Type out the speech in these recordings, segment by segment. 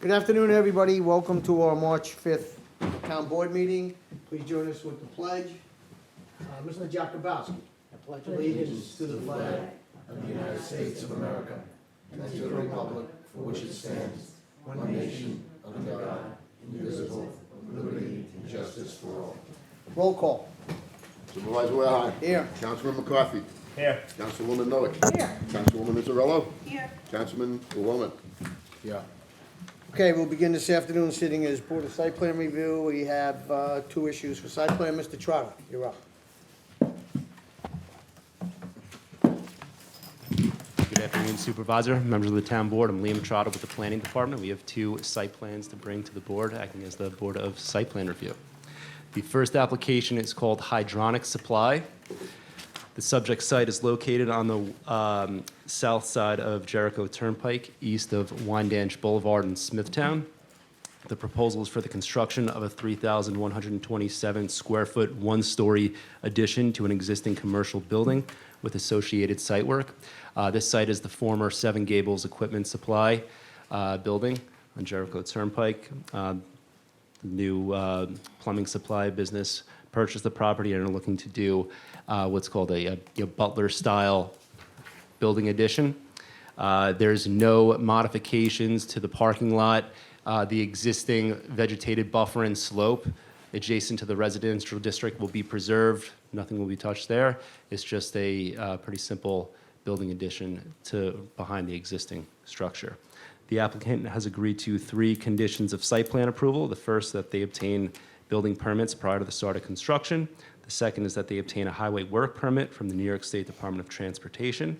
Good afternoon, everybody. Welcome to our March 5th Town Board meeting. Please join us with the pledge. Mr. Jakubowski, I pledge allegiance to the flag of the United States of America, and to the republic for which it stands, one nation, under God, indivisible, with liberty and justice for all. Roll call. Supervisor Wareheim. Here. Councilman McCarthy. Here. Councilwoman Novick. Here. Councilwoman Izzarello. Here. Councilman Blumen. Yeah. Okay, we'll begin this afternoon sitting as Board of Site Plan Review. We have two issues for site plan. Mr. Trotter, you're up. Good afternoon, Supervisor, members of the Town Board. I'm Liam Trotter with the Planning Department. We have two site plans to bring to the Board, acting as the Board of Site Plan Review. The first application is called Hydronic Supply. The subject site is located on the south side of Jericho Turnpike, east of Wyandanch Boulevard in Smithtown. The proposal is for the construction of a 3,127 square foot, one-story addition to an existing commercial building with associated site work. This site is the former Seven Gables Equipment Supply building on Jericho Turnpike. The new plumbing supply business purchased the property and are looking to do what's called a Butler-style building addition. There's no modifications to the parking lot. The existing vegetated buffer and slope adjacent to the residential district will be preserved. Nothing will be touched there. It's just a pretty simple building addition to behind the existing structure. The applicant has agreed to 3 conditions of site plan approval. The first, that they obtain building permits prior to the start of construction. The second is that they obtain a highway work permit from the New York State Department of Transportation.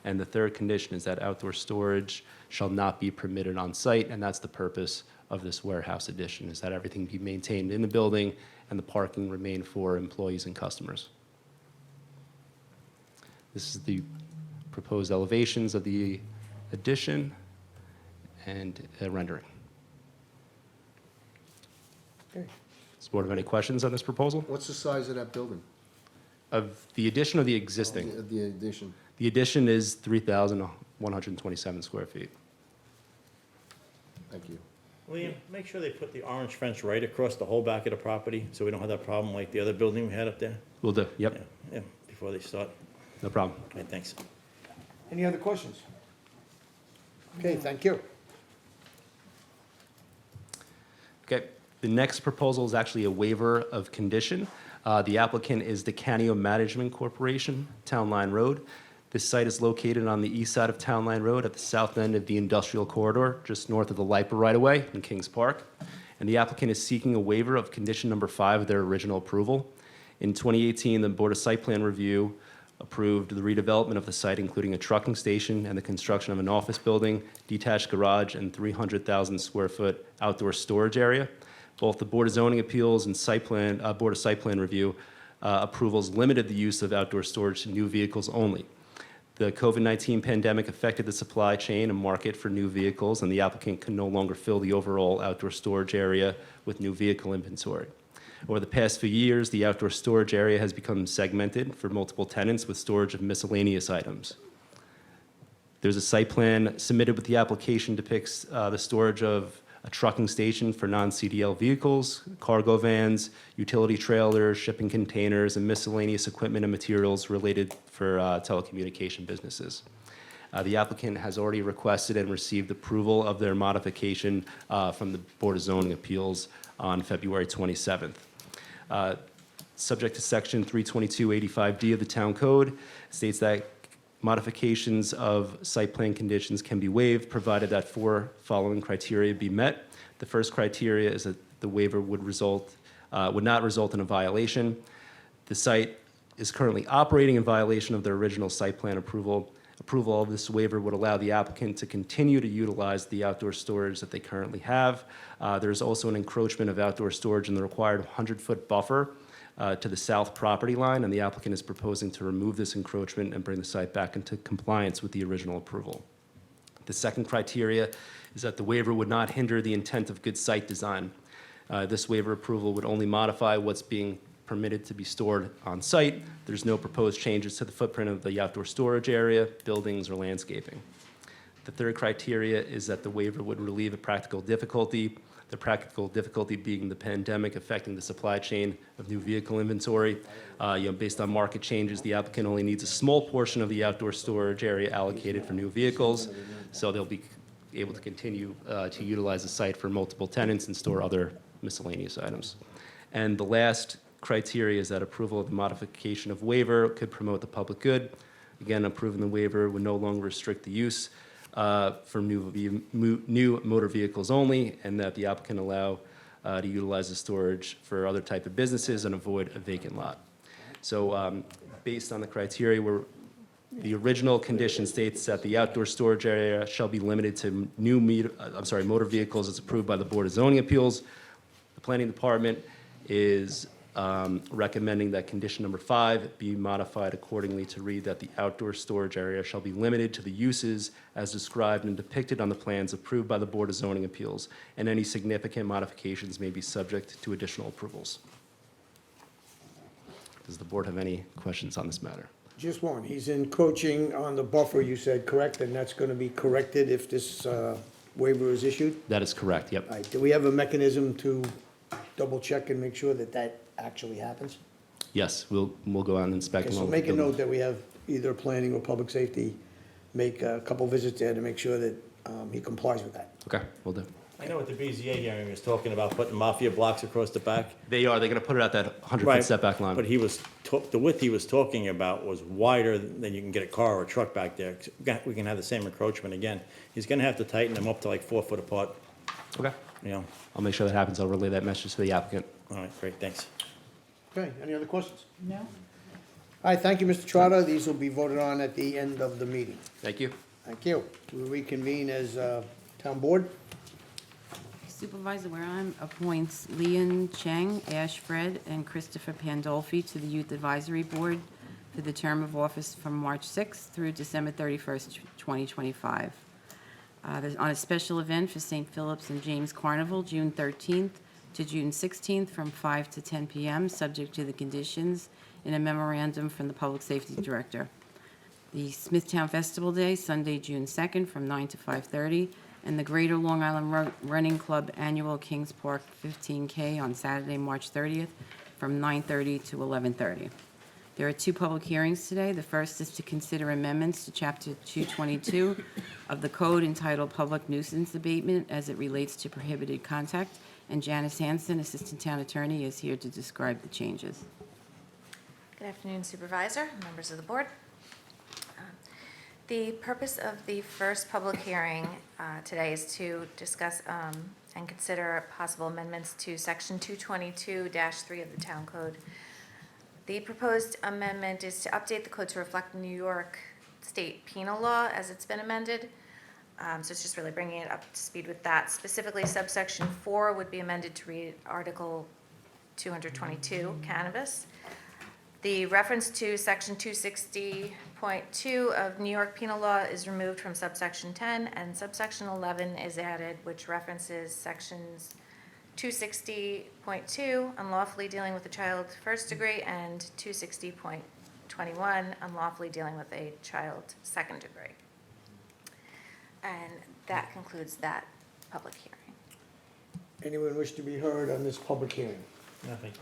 And the third condition is that outdoor storage shall not be permitted on site, and that's the purpose of this warehouse addition, is that everything be maintained in the building and the parking remain for employees and customers. This is the proposed elevations of the addition and a rendering. Okay. Does the board have any questions on this proposal? What's the size of that building? Of the addition or the existing? The addition. The addition is 3,127 square feet. Thank you. Liam, make sure they put the orange fence right across the whole back of the property, so we don't have that problem like the other building we had up there. Will do, yep, Yeah, before they start. no problem. Okay, thanks. Any other questions? Okay, thank you. Okay, the next proposal is actually a waiver of condition. The applicant is Decanio Management Corporation, Town Line Road. This site is located on the east side of Town Line Road at the south end of the industrial corridor, just north of the LIPA right-of-way in Kings Park. And the applicant is seeking a waiver of condition number 5 of their original approval. In 2018, the Board of Site Plan Review approved the redevelopment of the site, including a trucking station and the construction of an office building, detached garage, and 300,000 square foot outdoor storage area. Both the Board of Zoning Appeals and Board of Site Plan Review approvals limited the use of outdoor storage to new vehicles only. The COVID-19 pandemic affected the supply chain and market for new vehicles, and the applicant could no longer fill the overall outdoor storage area with new vehicle inventory. Over the past few years, the outdoor storage area has become segmented for multiple tenants with storage of miscellaneous items. There's a site plan submitted with the application depicts the storage of a trucking station for non-CDL vehicles, cargo vans, utility trailers, shipping containers, and miscellaneous equipment and materials related for telecommunication businesses. The applicant has already requested and received approval of their modification from the Board of Zoning Appeals on February 27th. Subject to Section 32285D of the Town Code, states that modifications of site plan conditions can be waived, provided that 4 following criteria be met. The first criteria is that the waiver would not result in a violation. The site is currently operating in violation of their original site plan approval. Approval of this waiver would allow the applicant to continue to utilize the outdoor storage that they currently have. There's also an encroachment of outdoor storage in the required 100-foot buffer to the south property line, and the applicant is proposing to remove this encroachment and bring the site back into compliance with the original approval. The second criteria is that the waiver would not hinder the intent of good site design. This waiver approval would only modify what's being permitted to be stored on site. There's no proposed changes to the footprint of the outdoor storage area, buildings, or landscaping. The third criteria is that the waiver would relieve a practical difficulty, the practical difficulty being the pandemic affecting the supply chain of new vehicle inventory. Based on market changes, the applicant only needs a small portion of the outdoor storage area allocated for new vehicles, so they'll be able to continue to utilize the site for multiple tenants and store other miscellaneous items. And the last criteria is that approval of the modification of waiver could promote the public good. Again, approving the waiver would no longer restrict the use for new motor vehicles only, and that the applicant allow to utilize the storage for other type of businesses and avoid a vacant lot. So based on the criteria, the original condition states that the outdoor storage area shall be limited to motor vehicles as approved by the Board of Zoning Appeals. The Planning Department is recommending that condition number 5 be modified accordingly to read that the outdoor storage area shall be limited to the uses as described and depicted on the plans approved by the Board of Zoning Appeals, and any significant modifications may be subject to additional approvals. Does the board have any questions on this matter? Just one, he's encroaching on the buffer, you said, correct, and that's gonna be corrected if this waiver is issued? That is correct, yep. All right, do we have a mechanism to double check and make sure that that actually happens? Yes, we'll go out and inspect. Okay, so along with make a the building. note that we have either planning or public safety make a couple visits there to make sure that he complies with that. Okay, will do. I know what the BZA hearing was talking about, putting mafia blocks across the back. They're gonna put it at that 100-foot Right, setback line. But the width he was talking about was wider than you can get a car or a truck back there. We can have the same encroachment again. He's gonna have to tighten them up to like 4 foot apart, Okay, you know? I'll make sure that happens. I'll relay that message to the applicant. All right, great, thanks. Okay, any other questions? No? All right, thank you, Mr. Trotter. These will be voted on at the end of the meeting. Thank you. Thank you. We'll reconvene as town board. Supervisor Wareham appoints Leon Cheng, Ash Fred, and Christopher Pandolfi to the Youth Advisory Board for the term of office from March 6th through December 31st, 2025. There's on a special event for St. Philip's and James Carnival, June 13th to June 16th from 5 to 10 p.m., subject to the conditions in a memorandum from the Public Safety Director. The Smithtown Festival Day, Sunday, June 2nd, from 9 to 5:30, and the Greater Long Island Running Club Annual Kings Park 15K on Saturday, March 30th, from 9:30 to 11:30. There are 2 public hearings today. The first is to consider amendments to Chapter 222 of the Code entitled Public Nuisance Abatement as it relates to prohibited contact, and Janice Hanson, Assistant Town Attorney, is here to describe the changes. Good afternoon, Supervisor, members of the board. The purpose of the first public hearing today is to discuss and consider possible amendments to Section 222-3 of the Town Code. The proposed amendment is to update the code to reflect New York State penal law as it's been amended. So it's just really bringing it up to speed with that. Specifically, subsection 4 would be amended to read Article 222, cannabis. The reference to section 260.2 of New York penal law is removed from subsection 10, and subsection 11 is added, which references sections 260.2, unlawfully dealing with a child first degree, and 260.21, unlawfully dealing with a child second degree. And that concludes that public hearing. Anyone wish to be heard on this public hearing? Nothing.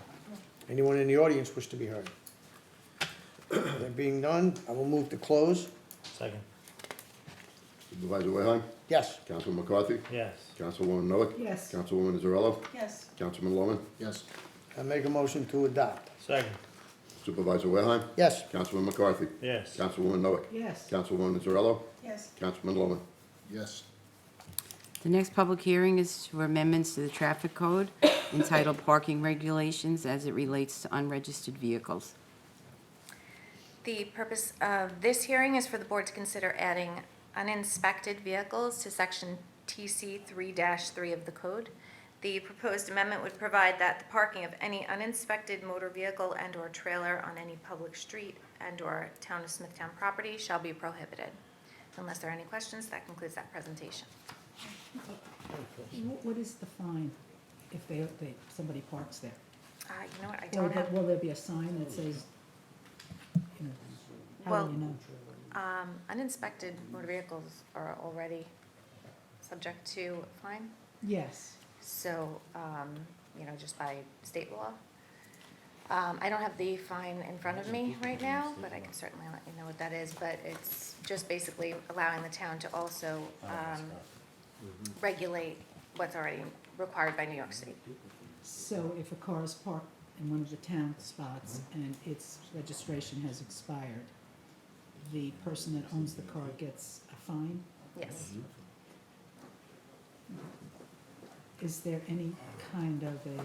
Anyone in the audience wish to be heard? There being none, I will move to close. Second. Supervisor Leahy? Yes. Councilman McCarthy? Yes. Councilwoman Noack? Yes. Councilwoman Zarello? Yes. Councilman Lohman? Yes. I make a motion to adopt. Second. Supervisor Leahy? Yes. Councilman McCarthy? Yes. Councilwoman Noack? Yes. Councilwoman Zarello? Yes. Councilman Lohman? Yes. The next public hearing is for amendments to the traffic code entitled Parking Regulations as it relates to unregistered vehicles. The purpose of this hearing is for the board to consider adding uninspected vehicles to section TC 3-3 of the code. The proposed amendment would provide that the parking of any uninspected motor vehicle and/or trailer on any public street and/or Town of Smithtown property shall be prohibited. Unless there are any questions, that concludes that presentation. What is the fine if somebody parks there? You know what, I Or don't have, will there be a sign that says, you know, how Well, will you know? Uninspected motor vehicles are already subject to fine, Yes. so, just by state law. I don't have the fine in front of me right now, but I can certainly let you know what that is. But it's just basically allowing the town to also regulate what's already required by New York State. So if a car is parked in one of the town spots and its registration has expired, the person that owns the car gets a fine? Yes. Is there any kind of a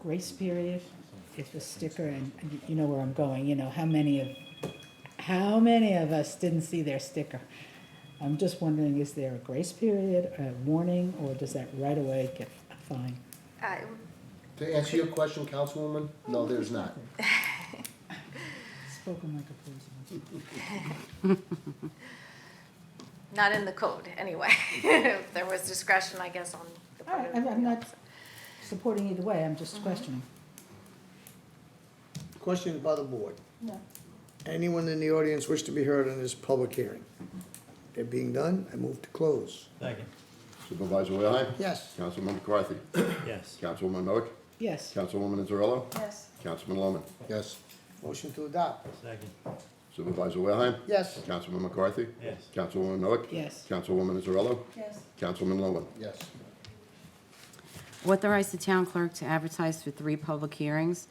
grace period if a sticker, and you know where I'm going, how many of us didn't see their sticker? I'm just wondering, is there a grace period, a warning, or does that right away get a fine? To answer your question, Councilwoman, no, there's not. Spoken like a policeman. Not in the code, anyway. If there was discretion, I guess, on the All part right, of I'm the not officer. supporting either way, I'm just questioning. Questions by the board? No. Anyone in the audience wish to be heard on this public hearing? It being done, I move to close. Second. Supervisor Wareheim. Yes. Councilman McCarthy. Yes. Councilwoman Noak. Yes. Councilwoman Izzarello. Yes. Councilman Lohman. Yes. Motion to adopt. Second. Supervisor Wareheim. Yes. Councilman McCarthy. Yes. Councilwoman Noak. Yes. Councilwoman Izzarello. Yes. Councilman Lohman. Yes. Authorize the town clerk to advertise for 3 public hearings.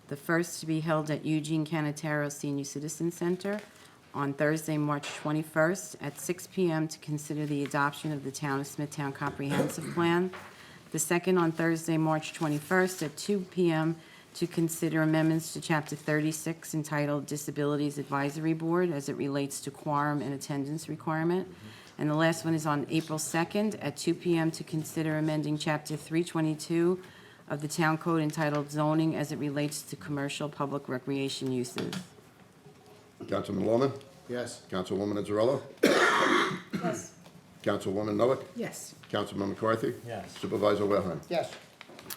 The first to be held at Eugene Canataro Senior Citizen Center on Thursday, March 21st at 6 p.m. to consider the adoption of the Town of Smithtown Comprehensive Plan. The second on Thursday, March 21st at 2 p.m. to consider amendments to Chapter 36 entitled Disabilities Advisory Board as it relates to quorum and attendance requirement. And the last one is on April 2nd at 2 p.m. to consider amending Chapter 322 of the Town Code entitled Zoning as it relates to commercial public recreation uses. Councilman Lohman. Yes. Councilwoman Izzarello. Yes. Councilwoman Noak. Yes. Councilman McCarthy. Yes. Supervisor Wareheim. Yes.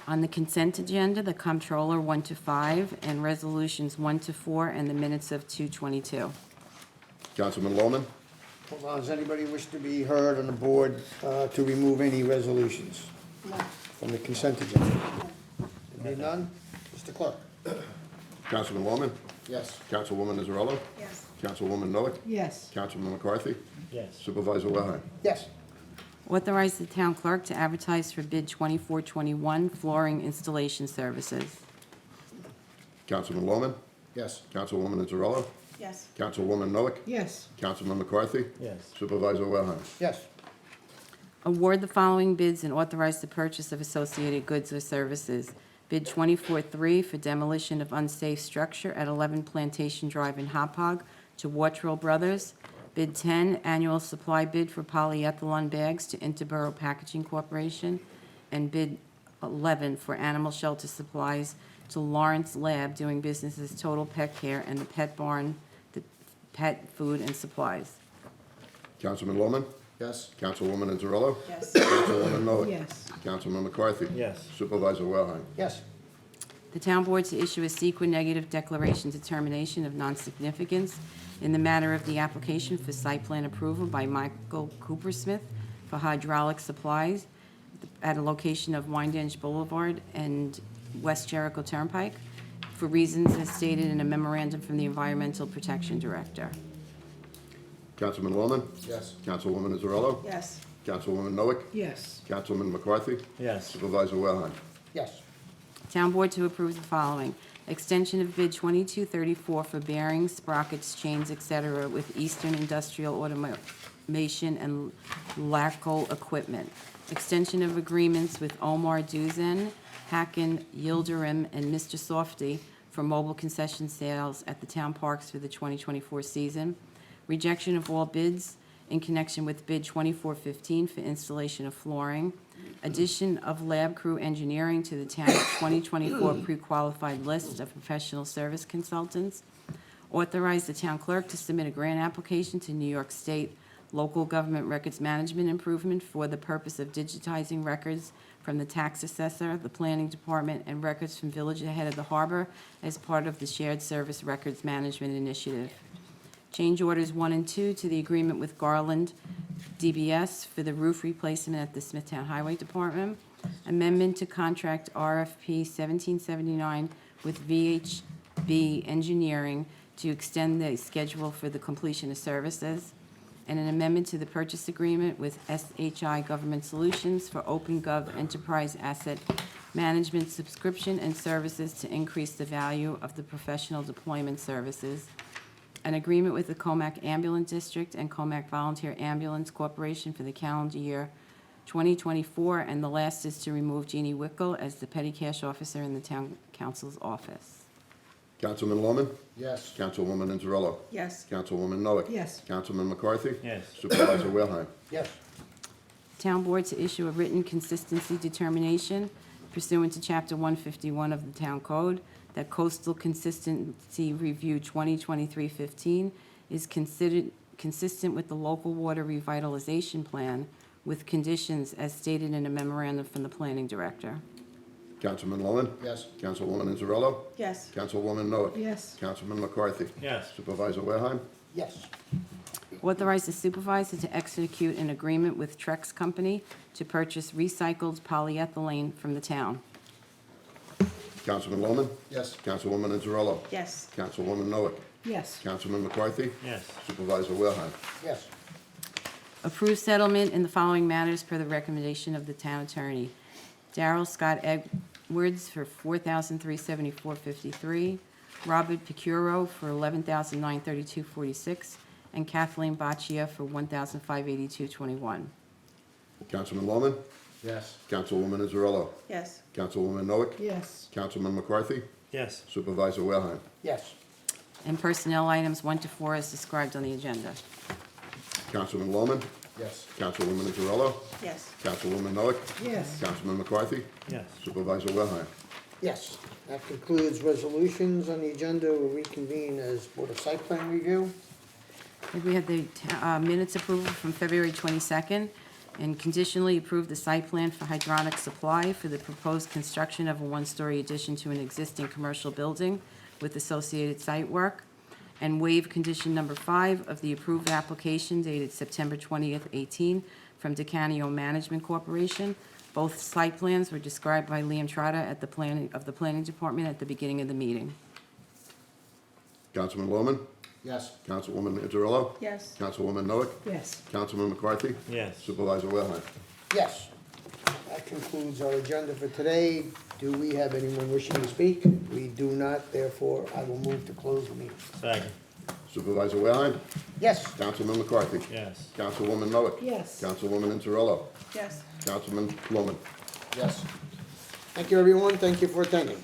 On the consent agenda, the comptroller 1 to 5, and resolutions 1 to 4, and the minutes of 2:22. Councilman Lohman. Hold on, does anybody wish to be heard on the board to remove any resolutions from the consent agenda? There be none? Mr. Clerk? Councilman Lohman. Yes. Councilwoman Izzarello. Yes. Councilwoman Noak. Yes. Councilman McCarthy. Yes. Supervisor Wareheim. Yes. Authorize the town clerk to advertise for bid 2421 flooring installation services. Councilman Lohman. Yes. Councilwoman Izzarello. Yes. Councilwoman Noak. Yes. Councilman McCarthy. Yes. Supervisor Wareheim. Yes. Award the following bids and authorize the purchase of associated goods or services. Bid 24-3 for demolition of unsafe structure at 11 Plantation Drive in Hopog to Wartrell Brothers. Bid 10, annual supply bid for polyethylene bags to Interboro Packaging Corporation. And bid 11 for animal shelter supplies to Lawrence Lab doing business as Total Pet Care and the Pet Barn, the pet food and supplies. Councilman Lohman. Yes. Councilwoman Izzarello. Yes. Councilwoman Noak. Yes. Councilman McCarthy. Yes. Supervisor Wareheim. Yes. The town board to issue a secret negative declaration determination of non-significance in the matter of the application for site plan approval by Michael Coopersmith for hydraulic supplies at a location of Wyandanch Boulevard and West Jericho Turnpike for reasons as stated in a memorandum from the Environmental Protection Director. Councilman Lohman. Yes. Councilwoman Izzarello. Yes. Councilwoman Noak. Yes. Councilman McCarthy. Yes. Supervisor Wareheim. Yes. Town board to approve the following: extension of bid 2234 for bearings, sprockets, chains, etc. with Eastern Industrial Automation and Larco Equipment. Extension of agreements with Omar Duzen, Hacken, Yildirim, and Mr. Softy for mobile concession sales at the town parks for the 2024 season. Rejection of all bids in connection with bid 2415 for installation of flooring. Addition of lab crew engineering to the town's 2024 pre-qualified list of professional service consultants. Authorize the town clerk to submit a grant application to New York State Local Government Records Management Improvement for the purpose of digitizing records from the tax assessor, the planning department, and records from Village Ahead of the Harbor as part of the Shared Service Records Management Initiative. Change orders 1 and 2 to the agreement with Garland DBS for the roof replacement at the Smithtown Highway Department. Amendment to contract RFP 1779 with VHB Engineering to extend the schedule for the completion of services. And an amendment to the purchase agreement with SHI Government Solutions for OpenGov Enterprise Asset Management subscription and services to increase the value of the professional deployment services. An agreement with the Comac Ambulance District and Comac Volunteer Ambulance Corporation for the calendar year 2024, and the last is to remove Jeannie Wickel as the petty cash officer in the town council's office. Councilman Lohman, Yes. Councilwoman Inzarello, Yes. Councilwoman Noack. Yes. Councilman McCarthy. Yes. Supervisor Wilhelm. Yes. Town Board to issue a written consistency determination pursuant to Chapter 151 of the Town Code that Coastal Consistency Review 2023-15 is considered consistent with the local water revitalization plan with conditions as stated in a memorandum from the Planning Director. Councilman Lohman, Yes. Councilwoman Inzarello, Yes. Councilwoman Noack. Yes. Councilman McCarthy. Yes. Supervisor Wilhelm. Yes. Authorize the supervisor to execute an agreement with Trex Company to purchase recycled polyethylene from the town. Councilman Lohman, Yes. Councilwoman Inzarello, Yes. Councilwoman Noack. Yes. Councilman McCarthy. Yes. Supervisor Wilhelm. Yes. Approve settlement in the following matters per the recommendation of the town attorney. Darrell Scott Edwards for $4,374.53, Robert Picuro for $11,932.46, and Kathleen Baccia for $1,582.21. Councilman Lohman, Yes. Councilwoman Inzarello, Yes. Councilwoman Noack. Yes. Councilman McCarthy. Yes. Supervisor Wilhelm. Yes. And personnel items 1 to 4 as described on the agenda. Councilman Lohman, Yes. Councilwoman Inzarello, Yes. Councilwoman Noack. Yes. Councilman McCarthy. Yes. Supervisor Wilhelm. Yes. That concludes resolutions on the agenda. We'll reconvene as Board of Site Plan Review. We had the minutes approval from February 22nd, and conditionally approved the site plan for hydronic supply for the proposed construction of a one-story addition to an existing commercial building with associated site work, and waive condition number 5 of the approved application dated September 20th, 18, from Decanio Management Corporation. Both site plans were described by Liam Trotta at the Planning Department at the beginning of the meeting. Councilman Lohman, Yes. Councilwoman Inzarello, Yes. Councilwoman Noack. Yes. Councilman McCarthy. Yes. Supervisor Wilhelm. Yes. That concludes our agenda for today. Do we have anyone wishing to speak? We do not, therefore I will move to close the meeting. Second. Supervisor Wilhelm. Yes. Councilman McCarthy. Yes. Councilwoman Noack. Yes. Councilwoman Inzarello. Yes. Councilman Lohman. Yes. Thank you, everyone. Thank you for attending.